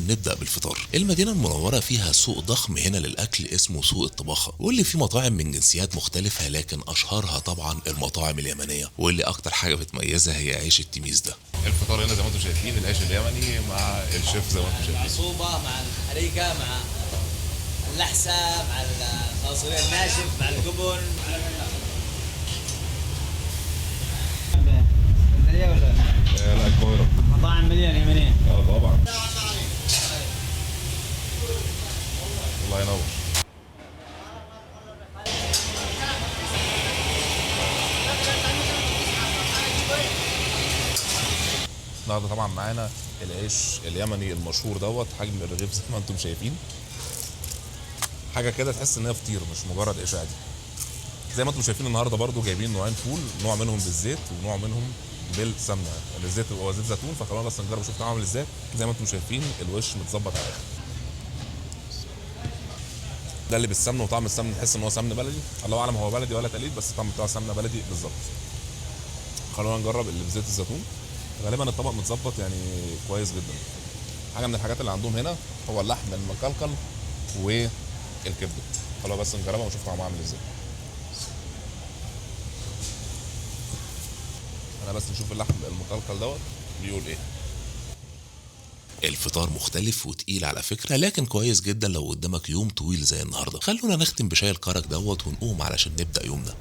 نبدأ بالفطار. المدينة المنورة فيها سوق ضخم هنا للأكل اسمه سوق الطباخة، واللي فيه مطاعم من جنسيات مختلفة، لكن أشهرها طبعا المطاعم اليمنية، واللي أكتر حاجة بتميزها هي عيش التميس ده. الفطار هنا زي ما انتم شايفين العيش اليمني مع الشيف زي ما انتم شايفين، العصوبة مع الحريقة مع اللحسة مع الصلصة الناشف مع الجبن. اسكندرية ولا؟ لا القاهرة. مطاعم مليانة يمنية. طبعا. الله ينور. النهارده طبعا معانا العيش اليمني المشهور دوت، حجم الرغيف زي ما انتم شايفين، حاجه كده تحس ان هي فطير مش مجرد عيش عادي. زي ما انتم شايفين النهارده برضو جايبين نوعين فول، نوع منهم بالزيت ونوع منهم بالسمنه. الزيت هو زيت زيتون، فخلونا بس نجرب نشوف طعمه عامل ازاي. زي ما انتم شايفين الوش متظبط على الاخر. ده اللي بالسمنه، وطعم السمنه تحس ان هو سمن بلدي، الله اعلم هو بلدي ولا تقليد، بس الطعم بتاعه سمنه بلدي بالظبط. خلونا نجرب اللي بزيت الزيتون. غالبا الطبق متظبط يعني كويس جدا. حاجه من الحاجات اللي عندهم هنا هو اللحم المكلكل والكبده. خلونا بس نجربها ونشوف طعمها عامل ازاي. انا بس نشوف اللحم المكلكل دوت بيقول ايه. الفطار مختلف وتقيل على فكرة، لكن كويس جدا لو قدامك يوم طويل زي النهاردة. خلونا نختم بشاي الكرك دوت ونقوم علشان نبدأ يومنا.